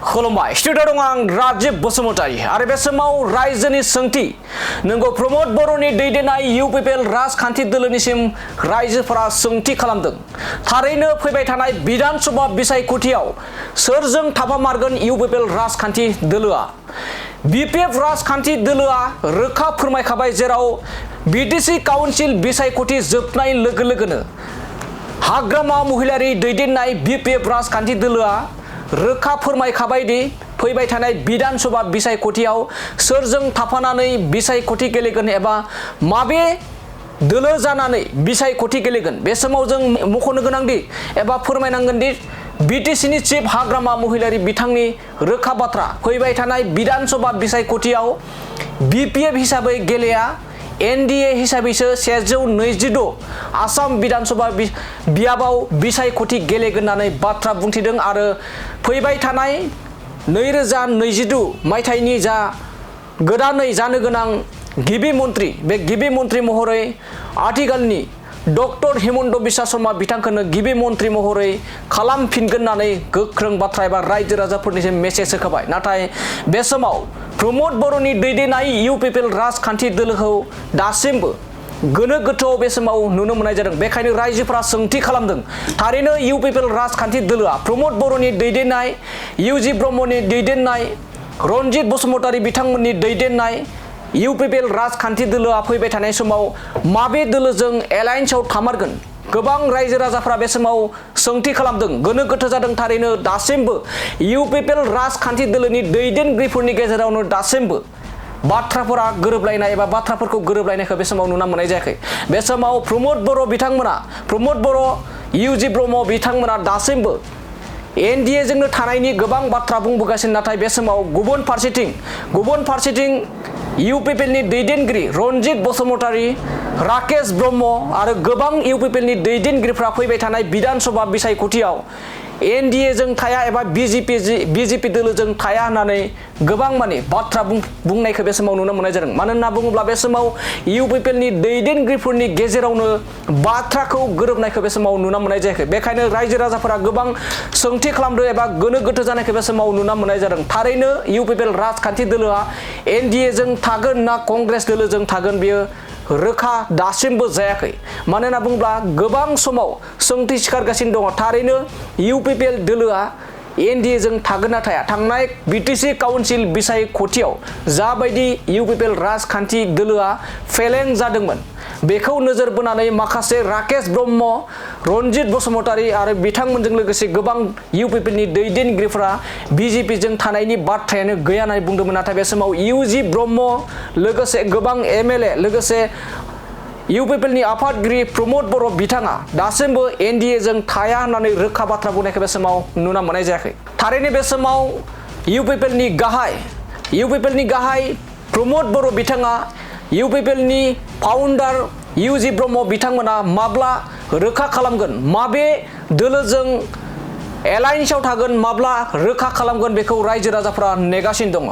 खुलुमबाय स्टुडिअ दं आं राजीब बसुमतारी आरो बे समाव रायजोनि सोंथि नोंगौ प्रमद बर'नि दैदेननाय इउपिपिएल राजखान्थि दोलोनिसिम रायजोफोरा सोंथि खालामदों। थारैनो फैबाय थानाय विधानसभा बिसायख'थियाव सोरजों थाफामारगोन इउपिपिएल राजखान्थि दोलोआ? बिपिएफ राजखान्थि दोलोआ रोखा फोरमायखाबाय जेराव बिटिसि काउन्सिल बिसायख'थि जोबनाय लोगो लोगोनो हाग्रामा महिलारि दैदेननाय बिपिएफ राजखान्थि दोलोआ रोखा फोरमायखाबाय दि फैबाय थानाय विधानसभा बिसायख'थियाव सोरजों थाफानानै बिसायख'थि गेलेगोन एबा माबे दोलो जानानै बिसायख'थि गेलेगोन। बे समाव जों मख'नो गोनांदि एबा फोरमायनांगोन दि बिटिसिनि चिफ हाग्रामा महिलारि बिथांनि रोखा बाथ्रा फैबाय थानाय विधानसभा बिसायख'थियाव बिपिएफ हिसाबै गेलेया एनडिए हिसाबैसो 126 आसाम विधानसभा बियाबाव बिसायख'थि गेलेगोन होननानै बाथ्रा बुंथिदों आरो फैबाय थानाय 2022 मायथाइनि जा गोदानै जानो गोनां गिबि मन्त्रि बे गिबि मन्त्रि महरै आथिखालनि डक्टर हिमन्त बिश्व शर्मा बिथांखौनो गिबि मन्त्रि महरै खालामफिनगोन होननानै गोख्रों बाथ्रा एबा रायजो राजाफोरनिसिम मेसेज होखाबाय। नाथाय बे समाव प्रमद बर'नि दैदेननाय इउपिपिएल राजखान्थि दोलोखौ दासिमबो गोनो गोथोआव बे समाव नुनो मोननाय जादों। बेखायनो रायजोफोरा सोंथि खालामदों थारैनो इउपिपिएल राजखान्थि दोलोआ प्रमद बर'नि दैदेननाय इउजि ब्रह्मनि दैदेननाय रनजित बसुमतारी बिथांमोननि दैदेननाय इउपिपिएल राजखान्थि दोलोआ फैबाय थानाय समाव माबे दोलोजों एलायन्सआव थामारगोन? गोबां रायजो राजाफोरा बे समाव सोंथि खालामदों, गोनो गोथो जादों। थारैनो दासिमबो इउपिपिएल राजखान्थि दोलोनि दैदेनगिरिफोरनि गेजेरावनो दासिमबो बाथ्राफोरा गोरोबलायनाय एबा बाथ्राफोरखौ गोरोबलायनायखौ बे समाव नुनो मोननाय जायाखै। बे समाव प्रमद बर' इउजि ब्रह्म बिथांमोना दासिमबो एनडिए जोंनो थानायनि गोबां बाथ्रा बुंबोगासिनो। नाथाय बे समाव गुबुन फारसेथिं इउपिपिएलनि दैदेनगिरि रनजित बसुमतारी, राकेश ब्रह्म आरो गोबां इउपिपिएलनि दैदेनगिरिफ्रा फैबाय थानाय विधानसभा बिसायख'थियाव एनडिए जों थाया एबा बिजेपि दोलोजों थाया होननानै गोबां माने बाथ्रा बुंनायखौ बे समाव नुनो मोननाय जादों। मानो होनना बुङोब्ला बे समाव इउपिपिएलनि दैदेनगिरिफोरनि गेजेरावनो बाथ्राखौ गोरोबनायखौ बे समाव नुनो मोननाय जायाखै। बेखायनो रायजो राजाफोरा गोबां सोंथि खालामदों एबा गोनो गोथो जानायखौ बे समाव नुनो मोननाय जादों। थारैनो इउपिपिएल राजखान्थि दोलोआ एनडिए जों थागोन ना कंग्रेस दोलोजों थागोन बेयो रोखा दासिमबो जायाखै। मानो होनना बुङोब्ला गोबां समाव सोंथि सिखारगासिनो दङ थारैनो इउपिपिएल दोलोआ एनडिए जों थागोन ना थाया। थांनाय बिटिसि काउन्सिल बिसायख'थियाव जाबायदि इउपिपिएल राजखान्थि दोलोआ फेलें जादोंमोन बेखौ नोजोर बोनानै माखासे राकेश ब्रह्म, रनजित बसुमतारी आरो बिथांमोनजों लोगोसे गोबां इउपिपिएलनि दैदेनगिरिफोरा बिजेपिजों थानायनि बाथ्रायानो गैया होननानै बुंदोंमोन। नाथाय बे समाव इउजि ब्रह्म लोगोसे गोबां एमएलए लोगोसे इउपिपिएलनि आफादगिरि प्रमद बर' बिथाङा दासिमबो एनडिए जों थाया होननानै रोखा बाथ्रा बुंनायखौ बे समाव नुनो मोननाय जायाखै। थारैनो बे समाव इउपिपिएलनि गाहाय प्रमद बर' बिथाङा इउपिपिएलनि फाउन्डार इउजि ब्रह्म बिथांमोना माब्ला रोखा खालामगोन, माबे दोलोजों एलायन्सआव थागोन, माब्ला रोखा खालामगोन बेखौ रायजो राजाफोरा नेगासिनो दङ।